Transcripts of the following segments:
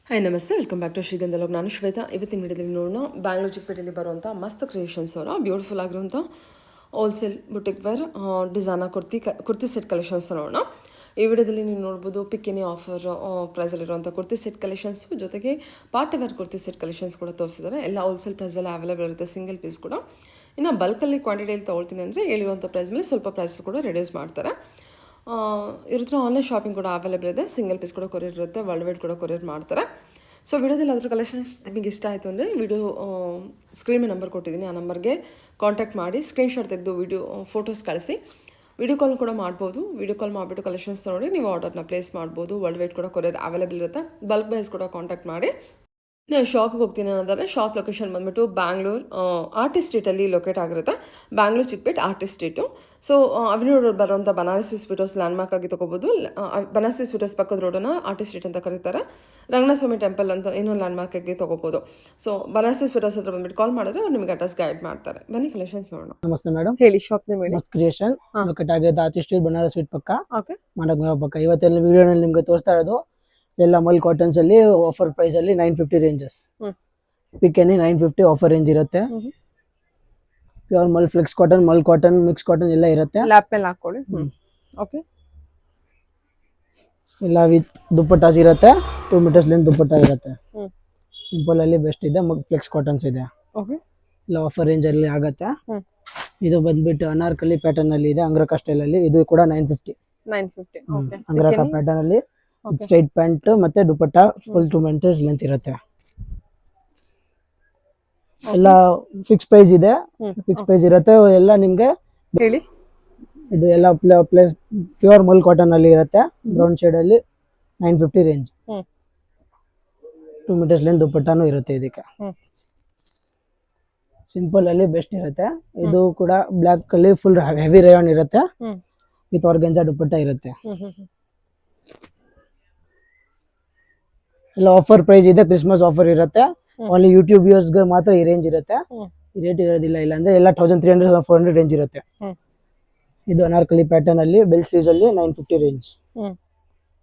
Hi ನಮಸ್ತೆ, welcome back to ಶ್ರೀಗಂಧಲೋಗ್. ನಾನು ಶ್ವೇತಾ. ಇವತ್ತಿನ ವಿಡಿಯೋದಲ್ಲಿ ನೋಡೋಣ ಬ್ಯಾಂಗ್ಳೂರ್ ಚಿಕ್ಕಪೇಟೆಯಲ್ಲಿ ಬರುವಂಥ ಮಸ್ತ್ ಕ್ರಿಯೇಷನ್ಸ್ ಅವರ ಬ್ಯೂಟಿಫುಲ್ ಆಗಿರುವಂಥ wholesale boutique wear design kurti set collections ನೋಡೋಣ. ಈ ವಿಡಿಯೋದಲ್ಲಿ ನೀವು ನೋಡ್ಬೋದು ಪಿಕ್ಕಿನಿ ಆಫರ್ ಪ್ರೈಸಲ್ಲಿರುವಂಥ ಕುರ್ತಿ ಸೆಟ್ ಕಲೆಕ್ಷನ್ಸು, ಜೊತೆಗೆ party wear kurti set collections ಕೂಡ ತೋರಿಸಿದ್ದಾರೆ. ಎಲ್ಲ ಹೋಲ್ಸೇಲ್ ಪ್ರೈಸಲ್ಲಿ ಅವೈಲೇಬಲ್ ಇರುತ್ತೆ, ಸಿಂಗಲ್ ಪೀಸ್ ಕೂಡ. ಇನ್ನು ಬಲ್ಕಲ್ಲಿ ಕ್ವಾಂಟಿಟಿಯಲ್ಲಿ ತೊಗೊಳ್ತೀನಿ ಅಂದರೆ ಹೇಳಿರುವಂಥ ಪ್ರೈಸ್ ಮೇಲೆ ಸ್ವಲ್ಪ ಪ್ರೈಸ್ ಕೂಡ ರಿಡ್ಯೂಸ್ ಮಾಡ್ತಾರೆ. ಇವ್ರ ಹತ್ರ ಆನ್ಲೈನ್ ಶಾಪಿಂಗ್ ಕೂಡ ಅವೈಲೇಬಲ್ ಇದೆ, ಸಿಂಗಲ್ ಪೀಸ್ ಕೂಡ ಕೊರಿಯರ್ ಇರುತ್ತೆ, ವರ್ಲ್ಡ್ ವೈಡ್ ಕೂಡ ಕೊರಿಯರ್ ಮಾಡ್ತಾರೆ. ಸೊ ವಿಡಿಯೋದಲ್ಲಿ ಅದ್ರ ಕಲೆಕ್ಷನ್ಸ್ ನಿಮಗೆ ಇಷ್ಟ ಆಯಿತು ಅಂದರೆ ವಿಡಿಯೋ ಸ್ಕ್ರೀನ್ ಮೇಲೆ ನಂಬರ್ ಕೊಟ್ಟಿದ್ದೀನಿ, ಆ ನಂಬರ್ಗೆ ಕಾಂಟ್ಯಾಕ್ಟ್ ಮಾಡಿ ಸ್ಕ್ರೀನ್ಶಾಟ್ ತೆಗೆದು ಫೋಟೋಸ್ ಕಳಿಸಿ. ವಿಡಿಯೋ ಕಾಲ್ ಕೂಡ ಮಾಡ್ಬೋದು. ವಿಡಿಯೋ ಕಾಲ್ ಮಾಡಿಬಿಟ್ಟು ಕಲೆಕ್ಷನ್ಸ್ ನೋಡಿ ನೀವು ಆರ್ಡರ್ನ ಪ್ಲೇಸ್ ಮಾಡ್ಬೋದು. ವರ್ಲ್ಡ್ ವೈಡ್ ಕೂಡ ಕೊರಿಯರ್ ಅವೈಲೇಬಲ್ ಇರುತ್ತೆ. ಬಲ್ಕ್ ಬೈಸ್ ಕೂಡ ಕಾಂಟ್ಯಾಕ್ಟ್ ಮಾಡಿ. ನಾನು ಶಾಪಿಗೆ ಹೋಗ್ತೀನಿ ಅನ್ನೋದಾದ್ರೆ ಶಾಪ್ ಲೊಕೇಶನ್ ಬಂದುಬಿಟ್ಟು ಬ್ಯಾಂಗ್ಳೂರ್ ಆರ್ಟಿಸ್ಟ್ ಸ್ಟ್ರೀಟಲ್ಲಿ ಲೊಕೇಟ್ ಆಗಿರುತ್ತೆ. Bangalore Chickpet artist street. So Avenue Road ಬರುವಂಥ ಬನಾರಸಿ ಸ್ವೀಟರ್ಸ್ ಲ್ಯಾಂಡ್ಮಾರ್ಕ್ ಆಗಿ ತೊಗೋಬೋದು. ಬನಾರಸಿ ಸ್ವೀಟರ್ಸ್ ಪಕ್ಕದ ರೋಡನ್ನು ಆರ್ಟಿಸ್ಟ್ ಸ್ಟ್ರೀಟ್ ಅಂತ ಕರೀತಾರೆ. ರಂಗನಾಥಸ್ವಾಮಿ ಟೆಂಪಲ್ ಅಂತ ಇನ್ನೊಂದು ಲ್ಯಾಂಡ್ಮಾರ್ಕ್ ಆಗಿ ತೊಗೋಬೋದು. ಸೊ ಬನಾರಸಿ ಸ್ವೀಟರ್ಸ್ ಹತ್ರ ಬಂದುಬಿಟ್ಟು ಕಾಲ್ ಮಾಡಿದ್ರೆ ಅವ್ರು ನಿಮಗೆ ಅಡ್ರೆಸ್ ಗೈಡ್ ಮಾಡ್ತಾರೆ. ಬನ್ನಿ ಕಲೆಕ್ಷನ್ಸ್ ನೋಡೋಣ. ನಮಸ್ತೆ ಮೇಡಮ್, ಹೇಳಿ. ಶಾಪ್ ನೇಮ್ ಹೇಳಿ. ಮಸ್ತ್ ಕ್ರಿಯೇಷನ್ ಲೊಕೇಟ್ ಆಗಿದೆ ಆರ್ಟಿಸ್ಟ್ ಸ್ಟ್ರೀಟ್ ಬನಾರಸ್ ಸ್ವೀಟ್ ಪಕ್ಕ, ಓಕೆ. ಮಾಡಕ್ ಪಕ್ಕ. ಇವತ್ತೆಲ್ಲ ವಿಡಿಯೋನಲ್ಲಿ ನಿಮ್ಗೆ ತೋರಿಸ್ತಾ ಇರೋದು ಎಲ್ಲ ಮಲ್ ಕಾಟನ್ಸ್ ಅಲ್ಲಿ ಆಫರ್ ಪ್ರೈಸ್ ಅಲ್ಲಿ 950 ರೇಂಜಸ್. ಪಿಕೆನಿ 950 ಆಫರ್ ರೇಂಜ್ ಇರುತ್ತೆ. Pure mul flex cotton, mul cotton, mix cotton ಎಲ್ಲ ಇರುತ್ತೆ. ಲ್ಯಾಪ್ ಮೇಲೆ ಹಾಕೊಳ್ಳಿ. ಓಕೆ. ಎಲ್ಲ ವಿತ್ ದುಪ್ಪಟ್ಟಾಸ್ ಇರುತ್ತೆ. 2 ಮೀಟರ್ಸ್ ಲೆಂತ್ ದುಪ್ಪಟ್ಟ ಇರುತ್ತೆ. ಸಿಂಪಲ್ ಅಲ್ಲಿ ಬೆಸ್ಟ್ ಇದೆ. ಫ್ಲೆಕ್ಸ್ ಕಾಟನ್ಸ್ ಇದೆ. ಓಕೆ. ಎಲ್ಲ ಆಫರ್ ರೇಂಜ್ ಅಲ್ಲಿ ಆಗುತ್ತೆ. ಇದು ಬಂದ್ಬಿಟ್ಟು ಅನಾರ್ಕಲಿ ಪ್ಯಾಟರ್ನ್ ಅಲ್ಲಿ ಇದೆ, ಅಂಗ್ರಕ ಸ್ಟೈಲ್ ಅಲ್ಲಿ. ಇದು ಕೂಡ 950. ಅಂಗ್ರಕ ಪ್ಯಾಟರ್ನ್ ಅಲ್ಲಿ ಸ್ಟ್ರೈಟ್ ಪ್ಯಾಂಟ್ ಮತ್ತೆ ದುಪ್ಪಟ್ಟ ಫುಲ್ 2 ಮೀಟರ್ಸ್ ಲೆಂತ್ ಇರುತ್ತೆ. ಎಲ್ಲ ಫಿಕ್ಸ್ ಪ್ರೈಸ್ ಇದೆ, ಫಿಕ್ಸ್ ಪ್ರೈಸ್ ಇರುತ್ತೆ ಎಲ್ಲ ನಿಮ್ಗೆ. ಹೇಳಿ. ಇದು ಎಲ್ಲ ಪ್ಲೇಸ್ ಪ್ಯೂರ್ ಮಲ್ ಕಾಟನ್ ಅಲ್ಲಿ ಇರುತ್ತೆ. ಬ್ರೌನ್ ಶೇಡ್ ಅಲ್ಲಿ 950 ರೇಂಜ್. 2 ಮೀಟರ್ಸ್ ಲೆಂತ್ ದುಪ್ಪಟ್ಟಾನು ಇರುತ್ತೆ ಇದಕ್ಕೆ. ಸಿಂಪಲ್ ಅಲ್ಲಿ ಬೆಸ್ಟ್ ಇರುತ್ತೆ. ಇದು ಕೂಡ ಬ್ಲಾಕ್ ಅಲ್ಲಿ ಫುಲ್ ಹೆವಿ ರೇಯಾನ್ ಇರುತ್ತೆ, ವಿತ್ ಆರ್ಗಂಜಾ ದುಪ್ಪಟ್ಟ ಇರುತ್ತೆ. ಎಲ್ಲ ಆಫರ್ ಪ್ರೈಸ್ ಇದೆ, ಕ್ರಿಸ್ಮಸ್ ಆಫರ್ ಇರುತ್ತೆ. ಓನ್ಲಿ ಯೂಟ್ಯೂಬ್ ವ್ಯೂಯರ್ಸ್ ಗೆ ಮಾತ್ರ ಈ ರೇಂಜ್ ಇರುತ್ತೆ. ಈ ರೇಟ್ ಇರೋದಿಲ್ಲ, ಇಲ್ಲ ಅಂದ್ರೆ ಎಲ್ಲ 1300 400 ರೇಂಜ್ ಇರುತ್ತೆ. ಇದು ಅನಾರ್ಕಲಿ ಪ್ಯಾಟರ್ನ್ ಅಲ್ಲಿ ಬೆಲ್ ಸ್ಲೀವ್ಸ್ ಅಲ್ಲಿ 950 ರೇಂಜ್.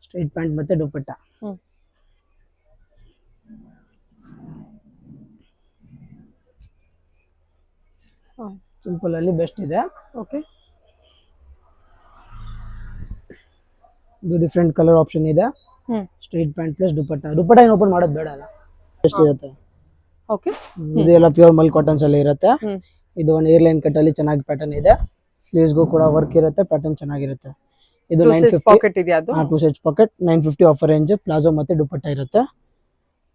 ಸ್ಟ್ರೈಟ್ ಪ್ಯಾಂಟ್ ಮತ್ತೆ ದುಪ್ಪಟ್ಟ. ಸಿಂಪಲ್ ಅಲ್ಲಿ ಬೆಸ್ಟ್ ಇದೆ. ಓಕೆ. ಇದು ಡಿಫ್ರೆಂಟ್ ಕಲರ್ ಆಪ್ಷನ್ ಇದೆ. ಸ್ಟ್ರೈಟ್ ಪ್ಯಾಂಟ್ ಪ್ಲಸ್ ದುಪ್ಪಟ್ಟ ಏನು ಓಪನ್ ಮಾಡೋದು ಬೇಡ, ಅಲ್ಲ ಬೆಸ್ಟ್ ಇರುತ್ತೆ. ಓಕೆ. ಇದು ಎಲ್ಲ ಪ್ಯೂರ್ ಮಲ್ ಕಾಟನ್ಸ್ ಅಲ್ಲಿ ಇರುತ್ತೆ. ಇದು ಒಂದು ಏರ್ ಲೈನ್ ಕಟ್ ಅಲ್ಲಿ ಚೆನ್ನಾಗಿ ಪ್ಯಾಟರ್ನ್ ಇದೆ. ಸ್ಲೀವ್ಸ್ ಗೂ ಕೂಡ ವರ್ಕ್ ಇರುತ್ತೆ, ಪ್ಯಾಟರ್ನ್ ಚೆನ್ನಾಗಿರುತ್ತೆ. ಇದು 950 ಪಾಕೆಟ್ ಇದೆಯಾ? ಅದು 2 size pocket 950 offer range. Palazzo ಮತ್ತೆ ದುಪ್ಪಟ್ಟ ಇರುತ್ತೆ,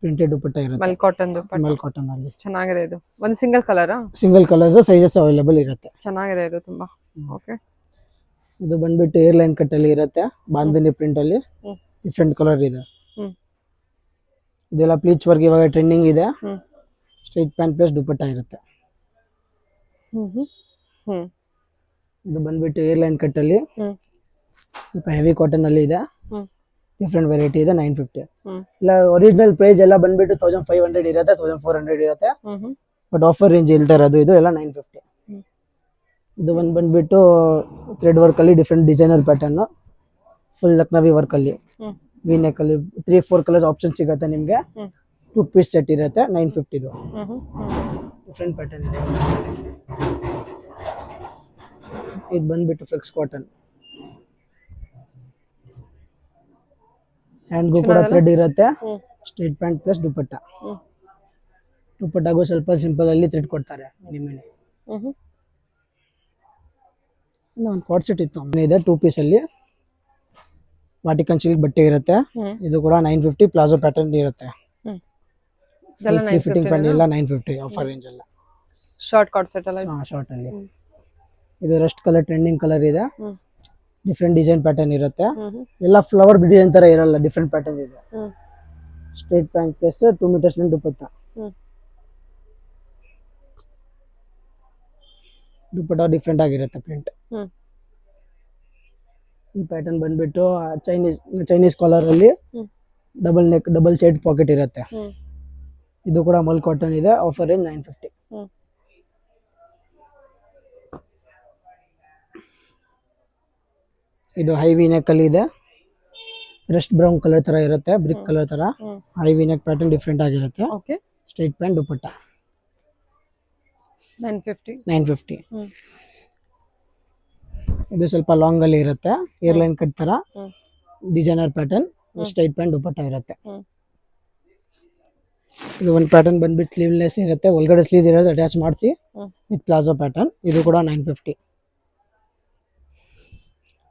ಪ್ರಿಂಟೆಡ್ ದುಪ್ಪಟ್ಟ ಇರುತ್ತೆ. ಮಲ್ ಕಾಟನ್ ದುಪ್ಪಟ್ಟ, ಮಲ್ ಕಾಟನ್ ಅಲ್ಲಿ ಚೆನ್ನಾಗಿದೆ. ಇದು ಒಂದು single colour, single colours sizes available ಇರುತ್ತೆ. ಚೆನ್ನಾಗಿದೆ ಇದು ತುಂಬಾ. ಓಕೆ. ಇದು ಬಂದ್ಬಿಟ್ಟು ಏರ್ ಲೈನ್ ಕಟ್ ಅಲ್ಲಿ ಇರುತ್ತೆ, ಬಾಂಧನಿ ಪ್ರಿಂಟ್ ಅಲ್ಲಿ ಡಿಫ್ರೆಂಟ್ ಕಲರ್ ಇದೆ. ಇದೆಲ್ಲ ಪ್ಲೀಚ್ ವರ್ಕ್ ಇವಾಗ ಟ್ರೆಂಡಿಂಗ್ ಇದೆ. ಸ್ಟ್ರೈಟ್ ಪ್ಯಾಂಟ್ ಪ್ಲಸ್ ದುಪ್ಪಟ್ಟ ಇರುತ್ತೆ. ಇದು ಬಂದ್ಬಿಟ್ಟು ಏರ್ ಲೈನ್ ಕಟ್ ಅಲ್ಲಿ ಸ್ವಲ್ಪ ಹೆವಿ ಕಾಟನ್ ಅಲ್ಲಿ ಇದೆ. ಡಿಫ್ರೆಂಟ್ ವೆರೈಟಿ ಇದೆ. 950. ಇಲ್ಲ ಒರಿಜಿನಲ್ ಪ್ರೈಸ್ ಎಲ್ಲ ಬಂದ್ಬಿಟ್ಟು 1500 ಇರುತ್ತೆ, 1400 ಇರುತ್ತೆ. ಬಟ್ ಆಫರ್ ರೇಂಜ್ ಹೇಳ್ತಾ ಇರೋದು ಇದು ಎಲ್ಲ 950. ಇದು ಬಂದ್ಬಿಟ್ಟು ಥ್ರೆಡ್ ವರ್ಕ್ ಅಲ್ಲಿ different designer pattern, full Lucknowi work ಅಲ್ಲಿ ವಿ ನೆಕ್ ಅಲ್ಲಿ 3-4 ಕಲರ್ಸ್ ಆಪ್ಷನ್ ಸಿಗುತ್ತೆ ನಿಮ್ಗೆ. 2 ಪೀಸ್ ಸೆಟ್ ಇರುತ್ತೆ. 950 ಇದು ಡಿಫ್ರೆಂಟ್ ಪ್ಯಾಟರ್ನ್ ಇದೆ. ಇದು ಬಂದ್ಬಿಟ್ಟು ಫ್ಲೆಕ್ಸ್ ಕಾಟನ್, ಹ್ಯಾಂಡ್ಗೂ ಕೂಡ ಥ್ರೆಡ್ ಇರುತ್ತೆ. ಸ್ಟ್ರೈಟ್ ಪ್ಯಾಂಟ್ ಪ್ಲಸ್ ದುಪ್ಪಟ್ಟ. ದುಪ್ಪಟ್ಟಾಗೂ ಸ್ವಲ್ಪ ಸಿಂಪಲ್ ಅಲ್ಲಿ ಥ್ರೆಡ್ ಕೊಡ್ತಾರೆ ನಿಮಗೆ. ಒಂದು ಕಾಟ್ ಸೆಟ್ ಇತ್ತು ಇದೆ, 2 ಪೀಸ್ ಅಲ್ಲಿ ವಾಟಿಕನ್ ಸಿಲ್ಕ್ ಬಟ್ಟೆ ಇರುತ್ತೆ. ಇದು ಕೂಡ 950 ಪ್ಲಾಜೋ ಪ್ಯಾಟರ್ನ್ ಇರುತ್ತೆ. ಫಿಟ್ಟಿಂಗ್ ಪ್ಯಾಂಟ್ ಎಲ್ಲ 950 ಆಫರ್ ರೇಂಜ್ ಎಲ್ಲ. ಶಾರ್ಟ್ ಕಾಟ್ ಸೆಟ್ ಅಲ್ಲ? ಶಾರ್ಟ್ ಅಲ್ಲಿ. ಇದು ರಸ್ಟ್ ಕಲರ್ ಟ್ರೆಂಡಿಂಗ್ ಕಲರ್ ಇದೆ. ಡಿಫ್ರೆಂಟ್ ಡಿಸೈನ್ ಪ್ಯಾಟರ್ನ್ ಇರುತ್ತೆ. ಎಲ್ಲ ಫ್ಲವರ್ ಡಿಸೈನ್ ತರ ಇರಲ್ಲ, ಡಿಫ್ರೆಂಟ್ ಪ್ಯಾಟರ್ನ್ ಇದೆ. ಸ್ಟ್ರೈಟ್ ಪ್ಯಾಂಟ್ ಪ್ಲಸ್ 2 ಮೀಟರ್ಸ್ ದುಪ್ಪಟ್ಟ. ದುಪ್ಪಟ್ಟ ಡಿಫ್ರೆಂಟ್ ಆಗಿರುತ್ತೆ ಪ್ರಿಂಟ್. ಈ ಪ್ಯಾಟರ್ನ್ ಬಂದ್ಬಿಟ್ಟು ಚೈನೀಸ್ ಕಾಲರ್ ಅಲ್ಲಿ double neck double side packet ಇರುತ್ತೆ. ಇದು ಕೂಡ ಮಲ್ ಕಾಟನ್ ಇದೆ. Offer range 950. ಇದು ಹೈ ವಿ ನೆಕ್ ಅಲ್ಲಿ ಇದೆ. ರಸ್ಟ್ ಬ್ರೌನ್ ಕಲರ್ ತರ ಇರುತ್ತೆ, ಬ್ರಿಕ್ ಕಲರ್ ತರ. Hmm. High V neck pattern different ಆಗಿರುತ್ತೆ. Okay. Straight pant dupatta 950. 950. Hmm. ಇದು ಸ್ವಲ್ಪ ಲಾಂಗ್ ಅಲ್ಲಿ ಇರುತ್ತೆ, ಏರ್ಲೈನ್ ಕಟ್ ತರ hmm. Designer pattern. Straight pant dupatta ಇರುತ್ತೆ. ಹ್ಮ್. ಇದು ಒಂದು ಪ್ಯಾಟರ್ನ್ ಬಂದ್ಬಿಟ್ಟು ಸ್ಲೀವ್ಲೆಸ್ ಇರುತ್ತೆ, ಒಳಗಡೆ ಸ್ಲೀವ್ಸ್ ಇರೋದು ಅಟ್ಯಾಚ್ ಮಾಡಿಸಿ ಹ್ಮ್. With palazzo pattern. ಇದು ಕೂಡ 950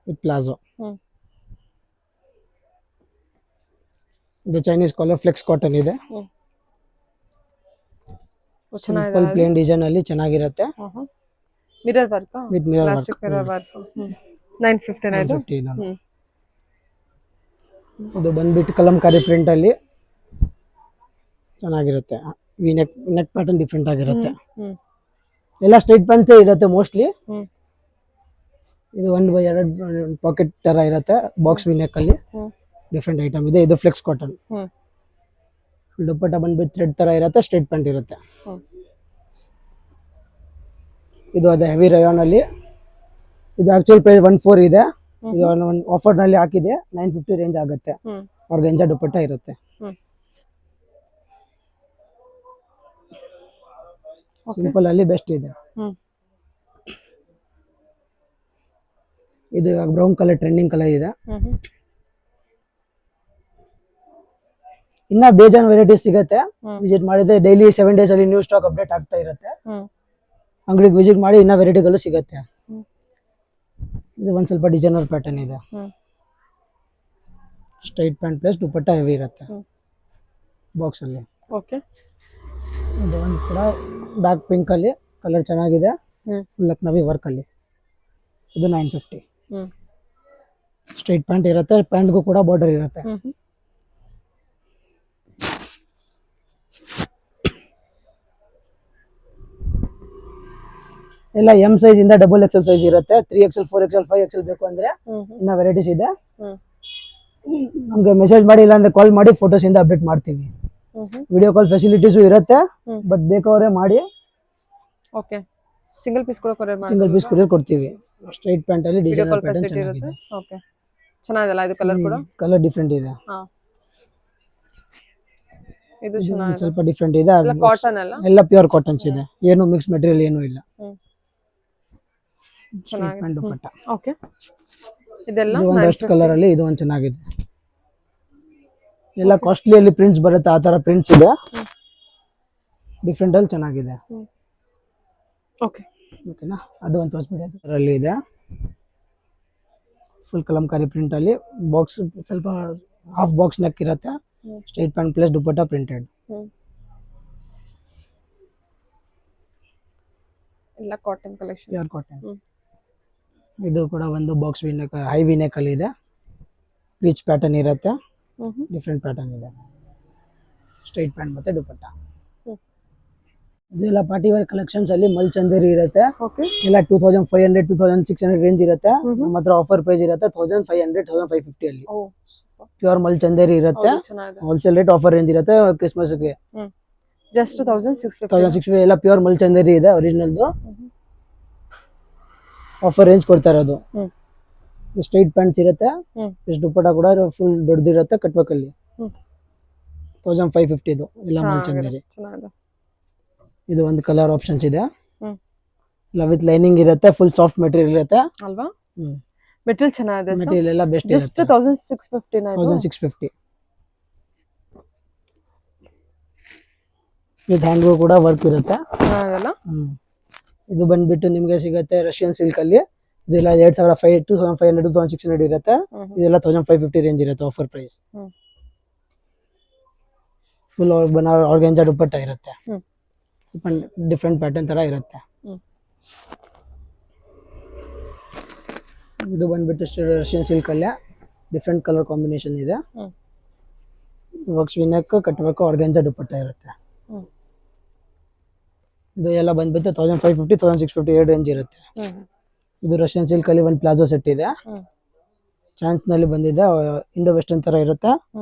ವಿತ್ ಪ್ಲಾಜೋ. ಹ್ಮ್. ಇದು ಚೈನೀಸ್ ಕಾಲರ್ ಫ್ಲೆಕ್ಸ್ ಕಾಟನ್ ಇದೆ. ಹ್ಮ್. ಸಿಂಪಲ್ ಪ್ಲೇನ್ ಡಿಸೈನ್ ಅಲ್ಲಿ ಚೆನ್ನಾಗಿರುತ್ತೆ mirror work with mirror plastic mirror work. 950 ಇದು. 950 ಇದು. ಹ್ಮ್. ಇದು ಬಂದ್ಬಿಟ್ಟು ಕಲಂಕಾರಿ ಪ್ರಿಂಟ್ ಅಲ್ಲಿ ಚೆನ್ನಾಗಿರುತ್ತೆ. ನೆಕ್ ಪ್ಯಾಟರ್ನ್ ಡಿಫ್ರೆಂಟ್ ಆಗಿರುತ್ತೆ. ಹ್ಮ್. ಎಲ್ಲ ಸ್ಟ್ರೈಟ್ ಪ್ಯಾಂಟ್ ಇರುತ್ತೆ ಮೋಸ್ಟ್ಲಿ. ಹ್ಮ್. ಇದು 1/2 ಪಾಕೆಟ್ ತರ ಇರುತ್ತೆ, ಬಾಕ್ಸ್ ವಿನೆಕ್ ಅಲ್ಲಿ ಹ್ಮ್. ಡಿಫ್ರೆಂಟ್ ಐಟಮ್ ಇದೆ. ಇದು ಫ್ಲೆಕ್ಸ್ ಕಾಟನ್. ಹ್ಮ್. ದುಪಟ್ಟ ಬಂದ್ಬಿಟ್ಟು ಥ್ರೆಡ್ ತರ ಇರುತ್ತೆ, ಸ್ಟ್ರೈಟ್ ಪ್ಯಾಂಟ್ ಇರುತ್ತೆ. ಹ್ಮ್. ಇದು ಅದೇ ಹೆವಿ ರಯಾನ್ ಅಲ್ಲಿ. ಇದು ಆಕ್ಚುಲ್ ಪ್ರೈಸ್ 14 ಇದೆ. ಇದು ಒಂದು ಆಫರ್ ನಲ್ಲಿ ಹಾಕಿದೆ, 950 ರೇಂಜ್ ಆಗುತ್ತೆ. ಹ್ಮ್. ಆರ್ಗಂಜಾ ದುಪಟ್ಟ ಇರುತ್ತೆ. ಹ್ಮ್. ಸಿಂಪಲ್ ಅಲ್ಲಿ ಬೆಸ್ಟ್ ಇದೆ. ಹ್ಮ್. ಇದು ಇವಾಗ ಬ್ರೌನ್ ಕಲರ್ ಟ್ರೆಂಡಿಂಗ್ ಕಲರ್ ಇದೆ. ಹ್ಮ್. ಇನ್ನ ಬೇಜಾನ್ ವೆರೈಟೀಸ್ ಸಿಗುತ್ತೆ. ಹ್ಮ್. ವಿಸಿಟ್ ಮಾಡಿದ್ರೆ ಡೈಲಿ 7 ಡೇಸ್ ಅಲ್ಲಿ ನ್ಯೂ ಸ್ಟಾಕ್ ಅಪ್ಡೇಟ್ ಆಗ್ತಾ ಇರುತ್ತೆ. ಹ್ಮ್. ಅಂಗಡಿಗೆ ವಿಸಿಟ್ ಮಾಡಿ ಇನ್ನ ವೆರೈಟಿಗಳು ಸಿಗುತ್ತೆ. ಹ್ಮ್. ಇದು ಒಂದ್ ಸ್ವಲ್ಪ ಡಿಸೈನರ್ ಪ್ಯಾಟರ್ನ್ ಇದೆ. Hmm. Straight pant plus dupatta heavy ಇರುತ್ತೆ ಹ್ಮ್. ಬಾಕ್ಸ್ ಅಲ್ಲಿ. ಓಕೆ. ಇದು ಒಂದು ಕೂಡ ಡಾರ್ಕ್ ಪಿಂಕ್ ಅಲ್ಲಿ ಕಲರ್ ಚೆನ್ನಾಗಿದೆ, ಹ್ಮ್. ಫುಲ್ ಲಕ್ನವಿ ವರ್ಕ್ ಅಲ್ಲಿ. ಇದು 950. ಹ್ಮ್. ಸ್ಟ್ರೈಟ್ ಪ್ಯಾಂಟ್ ಇರುತ್ತೆ, ಪ್ಯಾಂಟ್ಗೂ ಕೂಡ ಬಾರ್ಡರ್ ಇರುತ್ತೆ. ಹ್ಮ್. ಎಲ್ಲ ಎಂ ಸೈಜ್ ಇಂದ XXL ಸೈಜ್ ಇರುತ್ತೆ. 3XL 4XL 5XL ಬೇಕು ಅಂದ್ರೆ ಇನ್ನ ವೆರೈಟೀಸ್ ಇದೆ. ಹ್ಮ್. ನಮ್ಗೆ ಮೆಸೇಜ್ ಮಾಡಿ ಇಲ್ಲ ಅಂದ್ರೆ ಕಾಲ್ ಮಾಡಿ ಫೋಟೋಸ್ ಇಂದ ಅಪ್ಡೇಟ್ ಮಾಡ್ತೀವಿ. ವಿಡಿಯೋ ಕಾಲ್ ಫೆಸಿಲಿಟೀಸು ಇರುತ್ತೆ, ಬಟ್ ಬೇಕಾದ್ರೆ ಮಾಡಿ. ಓಕೆ. ಸಿಂಗಲ್ ಪೀಸ್ ಕೂಡ ಕೊರಿಯರ್ ಮಾಡಿ. ಸಿಂಗಲ್ ಪೀಸ್ ಕೊರಿಯರ್ ಕೊಡ್ತೀವಿ. ಸ್ಟ್ರೈಟ್ ಪ್ಯಾಂಟ್ ಅಲ್ಲಿ ಡಿಸೈನರ್ ಪ್ಯಾಟರ್ನ್ ಇರುತ್ತೆ. ಓಕೆ. ಚೆನ್ನಾಗಿದೆಲ್ಲ ಇದು ಕಲರ್ ಕೂಡ. ಕಲರ್ ಡಿಫ್ರೆಂಟ್ ಇದೆ. ಹಾ. ಇದು ಇದು ಚೆನ್ನಾಗಿದೆ. ಸ್ವಲ್ಪ ಡಿಫ್ರೆಂಟ್ ಇದೆ. ಎಲ್ಲ ಕಾಟನ್ ಅಲ್ಲ. ಎಲ್ಲ ಪ್ಯೂರ್ ಕಾಟನ್ಸ್ ಇದೆ, ಏನು ಮಿಕ್ಸ್ ಮೆಟೀರಿಯಲ್ ಏನು ಇಲ್ಲ. Straight pant dupatta. ಓಕೆ. ಇದೆಲ್ಲ ಇದು ಒಂದು ರಸ್ಟ್ ಕಲರ್ ಅಲ್ಲಿ ಇದು ಒಂದು ಚೆನ್ನಾಗಿದೆ. ಎಲ್ಲ ಕಾಸ್ಟ್ಲಿ ಅಲ್ಲಿ ಪ್ರಿಂಟ್ಸ್ ಬರುತ್ತೆ, ಆ ತರ ಪ್ರಿಂಟ್ಸ್ ಇದೆ. ಡಿಫ್ರೆಂಟ್ ಅಲ್ಲಿ ಚೆನ್ನಾಗಿದೆ. ಓಕೆ. ಓಕೆನಾ, ಅದು ಒಂದು ತೋರಿಸ್ಬಿಡಿ. ಅದರಲ್ಲಿ ಇದೆ ಫುಲ್ ಕಲಂಕಾರಿ ಪ್ರಿಂಟ್ ಅಲ್ಲಿ ಬಾಕ್ಸ್, ಸ್ವಲ್ಪ ಹಾಫ್ ಬಾಕ್ಸ್ ನೆಕ್ ಇರುತ್ತೆ. Straight pant plus dupatta printed. ಎಲ್ಲ ಕಾಟನ್ ಕಲೆಕ್ಷನ್. Pure cotton. ಇದು ಕೂಡ ಒಂದು ಬಾಕ್ಸ್ ವಿನೆಕ್, ಹೈ ವಿನೆಕ್ ಅಲ್ಲಿ ಇದೆ. ರಿಚ್ ಪ್ಯಾಟರ್ನ್ ಇರುತ್ತೆ, ಡಿಫ್ರೆಂಟ್ ಪ್ಯಾಟರ್ನ್ ಇದೆ. ಸ್ಟ್ರೈಟ್ ಪ್ಯಾಂಟ್ ಮತ್ತೆ ದುಪಟ್ಟ. ಇದೆಲ್ಲ ಪಾರ್ಟಿ ವೇರ್ ಕಲೆಕ್ಷನ್ಸ್ ಅಲ್ಲಿ ಮಲ್ ಚಂದೇರಿ ಇರುತ್ತೆ. ಎಲ್ಲ 2500 2600 ರೇಂಜ್ ಇರುತ್ತೆ. ನಮ್ಮ ಹತ್ರ ಆಫರ್ ಪ್ರೈಸ್ ಇರುತ್ತೆ 1500 1550 ಅಲ್ಲಿ. ಪ್ಯೂರ್ ಮಲ್ ಚಂದೇರಿ ಇರುತ್ತೆ. ಹೋಲ್ಸೇಲ್ ರೇಟ್ ಆಫರ್ ರೇಂಜ್ ಇರುತ್ತೆ ಕ್ರಿಸ್ಮಸ್ಗೆ. ಜಸ್ಟ್ 1650 ಎಲ್ಲ ಪ್ಯೂರ್ ಮಲ್ ಚಂದೇರಿ ಇದೆ, ಒರಿಜಿನಲ್ದು. ಆಫರ್ ರೇಂಜ್ ಕೊಡ್ತಾ ಇರೋದು. ಸ್ಟ್ರೈಟ್ ಪ್ಯಾಂಟ್ಸ್ ಇರುತ್ತೆ, ದುಪಟ್ಟ ಕೂಡ ಫುಲ್ ದೊಡ್ಡದಿರುತ್ತೆ, ಕಟ್ಬೇಕಲ್ಲಿ. 1550 ಇದು ಎಲ್ಲ ಮಲ್ ಚಂದೇರಿ. ಇದು ಒಂದು ಕಲರ್ ಆಪ್ಷನ್ಸ್ ಇದೆ. ಇಲ್ಲ ವಿತ್ ಲೈನಿಂಗ್ ಇರುತ್ತೆ, ಫುಲ್ ಸಾಫ್ಟ್ ಮೆಟೀರಿಯಲ್ ಇರುತ್ತೆ ಅಲ್ವಾ. ಮೆಟೀರಿಯಲ್ ಚೆನ್ನಾಗಿದೆ, ಮೆಟೀರಿಯಲ್ ಎಲ್ಲ ಬೆಸ್ಟ್ ಜಸ್ಟ್ 1650 1650 ವಿತ್ ಹ್ಯಾಂಡ್ಗೂ ಕೂಡ ವರ್ಕ್ ಇರುತ್ತೆ. ಇದು ಬಂದ್ಬಿಟ್ಟು ನಿಮಗೆ ಸಿಗುತ್ತೆ ರಷ್ಯನ್ ಸಿಲ್ಕ್ ಅಲ್ಲಿ. ಇದೆಲ್ಲ 2500 2600 ಇರುತ್ತೆ. ಇದೆಲ್ಲ 1550 ರೇಂಜ್ ಇರುತ್ತೆ offer price. Full organza dupatta ಇರುತ್ತೆ, ಡಿಫ್ರೆಂಟ್ ಪ್ಯಾಟರ್ನ್ ತರ ಇರುತ್ತೆ. ಇದು ಬಂದ್ಬಿಟ್ಟು ರಷ್ಯನ್ ಸಿಲ್ಕ್ ಅಲ್ಲೇ ಡಿಫ್ರೆಂಟ್ ಕಲರ್ ಕಾಂಬಿನೇಷನ್ ಇದೆ. ವರ್ಕ್ಸ್ ವಿನೆಕ್ ಕಟ್ಟಬೇಕು, ಆರ್ಗಂಜಾ ದುಪಟ್ಟ ಇರುತ್ತೆ. ಇದು ಎಲ್ಲ ಬಂದ್ಬಿಟ್ಟು 1550 1650 ಎರಡು ರೇಂಜ್ ಇರುತ್ತೆ. ಇದು ರಷ್ಯನ್ ಸಿಲ್ಕ್ ಅಲ್ಲಿ ಒಂದು ಪ್ಲಾಜೋ ಸೆಟ್ ಇದೆ, ಚಾನ್ಸ್ ನಲ್ಲಿ ಬಂದಿದೆ. ಇಂಡೋ ವೆಸ್ಟರ್ನ್ ತರ ಇರುತ್ತೆ.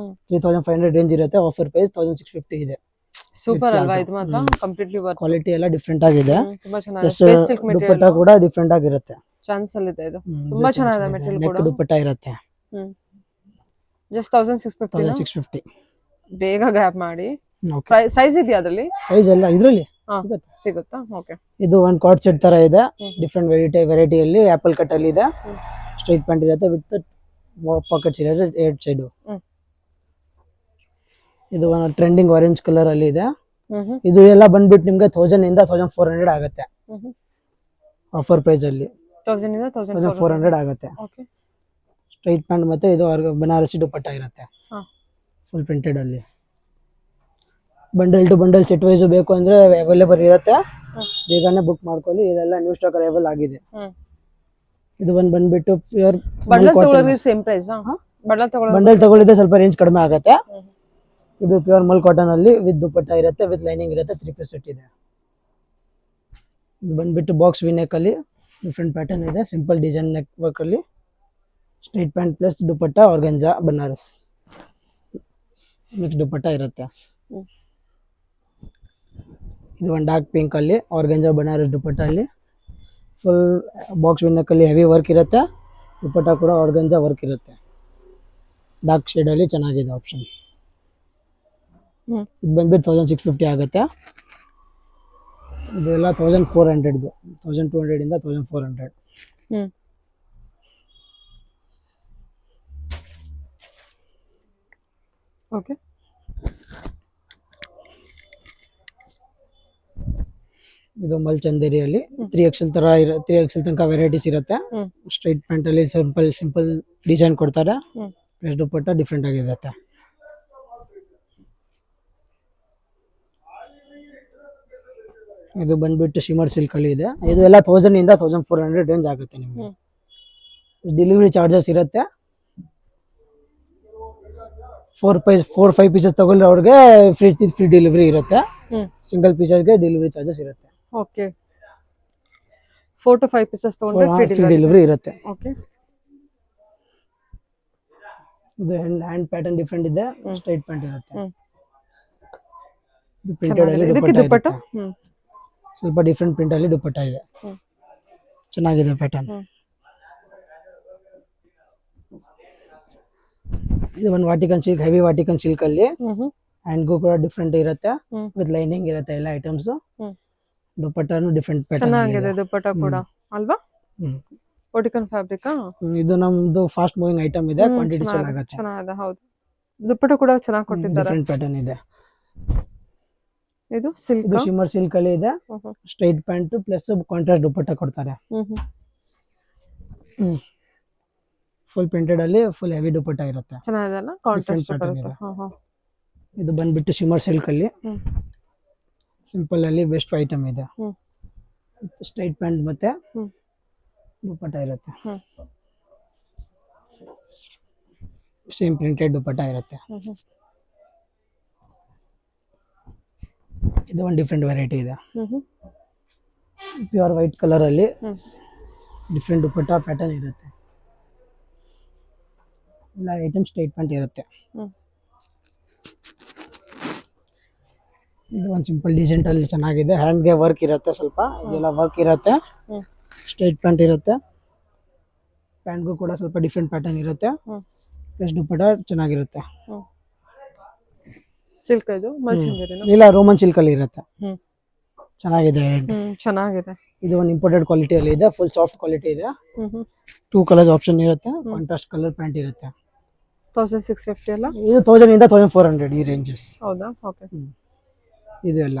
3500 ರೇಂಜ್ ಇರುತ್ತೆ, ಆಫರ್ ಪ್ರೈಸ್ 1650 ಇದೆ. ಸೂಪರ್ ಅಲ್ವಾ ಇದು ಮಾತ್ರ. ಕಂಪ್ಲೀಟ್ಲಿ ವರ್ಕ್ ಕ್ವಾಲಿಟಿ ಎಲ್ಲ ಡಿಫ್ರೆಂಟ್ ಆಗಿದೆ. ತುಂಬಾ ಚೆನ್ನಾಗಿದೆ. ಸಿಲ್ಕ್ ಮೆಟೀರಿಯಲ್ ದುಪಟ್ಟ ಕೂಡ ಡಿಫ್ರೆಂಟ್ ಆಗಿರುತ್ತೆ. ಚಾನ್ಸ್ ಅಲ್ಲಿ ಇದೆ ಇದು. ತುಂಬಾ ಚೆನ್ನಾಗಿದೆ ಮೆಟೀರಿಯಲ್ ಕೂಡ. ದುಪಟ್ಟ ಇರುತ್ತೆ. ಜಸ್ಟ್ 1650 1650. ಬೇಗ ಗ್ರ್ಯಾಬ್ ಮಾಡಿ. ಓಕೆ. ಸೈಜ್ ಇದೆಯಾ ಅದರಲ್ಲಿ? ಸೈಜ್ ಎಲ್ಲ ಇದರಲ್ಲಿ ಸಿಗುತ್ತೆ. ಸಿಗುತ್ತಾ? ಓಕೆ. ಇದು ಒಂದು ಕಾರ್ಡ್ ಸೆಟ್ ತರ ಇದೆ, ಡಿಫ್ರೆಂಟ್ ವೆರೈಟಿಯಲ್ಲಿ ಆಪಲ್ ಕಟ್ ಅಲ್ಲಿ ಇದೆ. ಸ್ಟ್ರೈಟ್ ಪ್ಯಾಂಟ್ ಇರುತ್ತೆ ವಿತ್ ಪಾಕೆಟ್ಸ್ ಇರುತ್ತೆ 8 ಸೈಡು. ಇದು ಒಂದು ಟ್ರೆಂಡಿಂಗ್ ಆರೆಂಜ್ ಕಲರ್ ಅಲ್ಲಿ ಇದೆ. ಇದು ಎಲ್ಲ ಬಂದ್ಬಿಟ್ಟು ನಿಮ್ಗೆ 1000 ಇಂದ 1400 ಆಗುತ್ತೆ ಆಫರ್ ಪ್ರೈಸ್ ಅಲ್ಲಿ. 1000 ಇಂದ 1400 ಆಗುತ್ತೆ. ಓಕೆ. ಸ್ಟ್ರೈಟ್ ಪ್ಯಾಂಟ್ ಮತ್ತೆ ಇದು ಬನಾರಸಿ ದುಪಟ್ಟ ಇರುತ್ತೆ ಫುಲ್ ಪ್ರಿಂಟೆಡ್ ಅಲ್ಲಿ. Bundle to bundle set wise ಬೇಕು ಅಂದ್ರೆ ಅವೈಲೇಬಲ್ ಇರುತ್ತೆ, ಬೇಗನೆ ಬುಕ್ ಮಾಡ್ಕೊಳ್ಳಿ. ಇದೆಲ್ಲ ನ್ಯೂ ಸ್ಟಾಕ್ ಅವೈಲೇಬಲ್ ಆಗಿದೆ. ಇದು ಬಂದ್ಬಿಟ್ಟು ಪ್ಯೂರ್ ಬಂಡಲ್ ತಗೊಳ್ಳೋದು ಸೇಮ್ ಪ್ರೈಸ್. ಬಂಡಲ್ ತಗೊಳ್ಳಿದ್ರೆ ಸ್ವಲ್ಪ ರೇಂಜ್ ಕಡಿಮೆ ಆಗುತ್ತೆ. ಇದು ಪ್ಯೂರ್ ಮಲ್ ಕಾಟನ್ ಅಲ್ಲಿ ವಿತ್ ದುಪಟ್ಟ ಇರುತ್ತೆ, ವಿತ್ ಲೈನಿಂಗ್ ಇರುತ್ತೆ, 3 ಪೀಸ್ ಸೆಟ್ ಇದೆ. ಇದು ಬಂದ್ಬಿಟ್ಟು ಬಾಕ್ಸ್ ವಿ ನೆಕ್ ಅಲ್ಲಿ ಡಿಫ್ರೆಂಟ್ ಪ್ಯಾಟರ್ನ್ ಇದೆ, ಸಿಂಪಲ್ ಡಿಸೈನ್ ನೆಕ್ ವರ್ಕ್ ಅಲ್ಲಿ straight pant plus dupatta ಆರ್ಗಂಜಾ Banaras mix dupatta ಇರುತ್ತೆ. ಇದು ಒಂದು ಡಾರ್ಕ್ ಪಿಂಕ್ ಅಲ್ಲಿ ಆರ್ಗಂಜಾ ಬನಾರಸ್ ದುಪಟ್ಟ ಅಲ್ಲಿ ಫುಲ್ ಬಾಕ್ಸ್ ವಿ ನೆಕ್ ಅಲ್ಲಿ ಹೆವಿ ವರ್ಕ್ ಇರುತ್ತೆ, ದುಪಟ್ಟ ಕೂಡ ಆರ್ಗಂಜಾ ವರ್ಕ್ ಇರುತ್ತೆ, ಡಾರ್ಕ್ ಶೇಡ್ ಅಲ್ಲಿ ಚೆನ್ನಾಗಿದೆ ಆಪ್ಷನ್. ಇದು ಬಂದ್ಬಿಟ್ಟು 1650 ಆಗುತ್ತೆ. ಇದೆಲ್ಲ 1400, 1200 ಇಂದ 1400. ಓಕೆ. ಇದು ಮಲ್ ಚಂದೇರಿಯಲ್ಲಿ 3XL ತರ 3XL ತನಕ ವೆರೈಟೀಸ್ ಇರುತ್ತೆ. ಸ್ಟ್ರೈಟ್ ಪ್ಯಾಂಟ್ ಅಲ್ಲಿ ಸಿಂಪಲ್ ಡಿಸೈನ್ ಕೊಡ್ತಾರೆ, ಪ್ಲಸ್ ದುಪಟ್ಟ ಡಿಫ್ರೆಂಟ್ ಆಗಿರುತ್ತೆ. ಇದು ಬಂದ್ಬಿಟ್ಟು ಶಿಮರ್ ಸಿಲ್ಕ್ ಅಲ್ಲಿ ಇದೆ. ಇದು ಎಲ್ಲ 1000 ಇಂದ 1400 ರೇಂಜ್ ಆಗುತ್ತೆ ನಿಮಗೆ. ಡೆಲಿವರಿ ಚಾರ್ಜಸ್ ಇರುತ್ತೆ. 4-5 ಪೀಸಸ್ ತಗೊಳ್ಳಿ ಅವ್ರಿಗೆ ಫ್ರೀ ಡೆಲಿವರಿ ಇರುತ್ತೆ. ಸಿಂಗಲ್ ಪೀಸಸ್ಗೆ ಡೆಲಿವರಿ ಚಾರ್ಜಸ್ ಇರುತ್ತೆ. ಓಕೆ. 4 to 5 ಪೀಸಸ್ ತಗೊಂಡ್ರೆ ಫ್ರೀ ಡೆಲಿವರಿ ಇರುತ್ತೆ. ಓಕೆ. ಇದು ಹ್ಯಾಂಡ್ ಪ್ಯಾಟರ್ನ್ ಡಿಫ್ರೆಂಟ್ ಇದೆ, ಸ್ಟ್ರೈಟ್ ಪ್ಯಾಂಟ್ ಇರುತ್ತೆ. ಇದು ಪ್ರಿಂಟೆಡ್ ಅಲ್ಲಿ ದುಪಟ್ಟ ಸ್ವಲ್ಪ ಡಿಫ್ರೆಂಟ್ ಪ್ರಿಂಟ್ ಅಲ್ಲಿ ದುಪಟ್ಟ ಇದೆ, ಚೆನ್ನಾಗಿದೆ ಪ್ಯಾಟರ್ನ್. ಇದು ಒಂದು ವಾಟಿಕನ್ ಸಿಲ್ಕ್, ಹೆವಿ ವಾಟಿಕನ್ ಸಿಲ್ಕ್ ಅಲ್ಲಿ ಹ್ಯಾಂಡ್ಗೂ ಕೂಡ ಡಿಫ್ರೆಂಟ್ ಇರುತ್ತೆ, ವಿತ್ ಲೈನಿಂಗ್ ಇರುತ್ತೆ ಎಲ್ಲ ಐಟಮ್ಸ್. ದುಪಟ್ಟನು ಡಿಫ್ರೆಂಟ್ ಪ್ಯಾಟರ್ನ್ ಚೆನ್ನಾಗಿದೆ ದುಪಟ್ಟ ಕೂಡ ಅಲ್ವಾ? ವಾಟಿಕನ್ ಫ್ಯಾಬ್ರಿಕ್. ಇದು ನಮ್ದು ಫಾಸ್ಟ್ ಮೂವಿಂಗ್ ಐಟಮ್ ಇದೆ, ಕ್ವಾಂಟಿಟಿ ಚೆನ್ನಾಗುತ್ತೆ. ಚೆನ್ನಾಗಿದೆ, ಹೌದು. ದುಪಟ್ಟ ಕೂಡ ಚೆನ್ನಾಗಿ ಕೊಟ್ಟಿದ್ದಾರೆ, ಡಿಫ್ರೆಂಟ್ ಪ್ಯಾಟರ್ನ್ ಇದೆ. ಇದು ಸಿಲ್ಕ್, ಇದು ಶಿಮರ್ ಸಿಲ್ಕ್ ಅಲ್ಲಿ ಇದೆ. Straight pant plus contrast dupatta ಕೊಡ್ತಾರೆ. ಫುಲ್ ಪ್ರಿಂಟೆಡ್ ಅಲ್ಲಿ ಫುಲ್ ಹೆವಿ ದುಪಟ್ಟ ಇರುತ್ತೆ, ಚೆನ್ನಾಗಿದೆ ಅಲ್ಲ, ಕಾಂಟ್ರಾಸ್ಟ್ ಬರುತ್ತೆ. ಇದು ಬಂದ್ಬಿಟ್ಟು ಶಿಮರ್ ಸಿಲ್ಕ್ ಅಲ್ಲಿ ಸಿಂಪಲ್ ಅಲ್ಲಿ ಬೆಸ್ಟ್ ಐಟಮ್ ಇದೆ. ಸ್ಟ್ರೈಟ್ ಪ್ಯಾಂಟ್ ಮತ್ತೆ ದುಪಟ್ಟ ಇರುತ್ತೆ, ಸೇಮ್ ಪ್ರಿಂಟೆಡ್ ದುಪಟ್ಟ ಇರುತ್ತೆ. ಇದು ಒಂದು ಡಿಫ್ರೆಂಟ್ ವೆರೈಟಿ ಇದೆ, ಪ್ಯೂರ್ ವೈಟ್ ಕಲರ್ ಅಲ್ಲಿ ಡಿಫ್ರೆಂಟ್ ದುಪಟ್ಟ ಪ್ಯಾಟರ್ನ್ ಇರುತ್ತೆ. ಎಲ್ಲ ಐಟಮ್ ಸ್ಟ್ರೈಟ್ ಪ್ಯಾಂಟ್ ಇರುತ್ತೆ. ಇದು ಒಂದು ಸಿಂಪಲ್ ಡಿಸೈನ್ ಅಲ್ಲಿ ಚೆನ್ನಾಗಿದೆ, ಹ್ಯಾಂಡ್ಗೆ ವರ್ಕ್ ಇರುತ್ತೆ, ಸ್ವಲ್ಪ ಇದೆಲ್ಲ ವರ್ಕ್ ಇರುತ್ತೆ. ಸ್ಟ್ರೈಟ್ ಪ್ಯಾಂಟ್ ಇರುತ್ತೆ, ಪ್ಯಾಂಟ್ಗೂ ಕೂಡ ಸ್ವಲ್ಪ ಡಿಫ್ರೆಂಟ್ ಪ್ಯಾಟರ್ನ್ ಇರುತ್ತೆ, ಪ್ಲಸ್ ದುಪಟ್ಟ ಚೆನ್ನಾಗಿರುತ್ತೆ. ಸಿಲ್ಕ್ ಇದು ಮಲ್ಚಿಂಗರಿನ? ಇಲ್ಲ, ರೋಮನ್ ಸಿಲ್ಕ್ ಅಲ್ಲಿ ಇರುತ್ತೆ, ಚೆನ್ನಾಗಿದೆ. ಇದು ಒಂದು ಇಂಪೋರ್ಟೆಡ್ ಕ್ವಾಲಿಟಿ ಅಲ್ಲಿ ಇದೆ, ಫುಲ್ ಸಾಫ್ಟ್ ಕ್ವಾಲಿಟಿ ಇದೆ. 2 ಕಲರ್ಸ್ ಆಪ್ಷನ್ ಇರುತ್ತೆ, ಕಾಂಟ್ರಾಸ್ಟ್ ಕಲರ್ ಪ್ಯಾಂಟ್ ಇರುತ್ತೆ. 1650 ಅಲ್ಲ? ಇದು 1000 ಇಂದ 1400 ಈ ರೇಂಜಸ್. ಹೌದಾ? ಓಕೆ. ಇದು ಎಲ್ಲ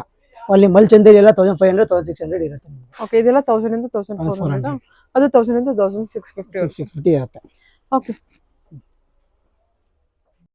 ಅಲ್ಲಿ ಮಲ್ ಚಂದೇರಿ ಎಲ್ಲ 1500 1600 ಇರುತ್ತೆ. ಓಕೆ. ಇದೆಲ್ಲ 1000 ಇಂದ 1400, ಅದು 1000 ಇಂದ 1650 ಇರುತ್ತೆ. ಓಕೆ.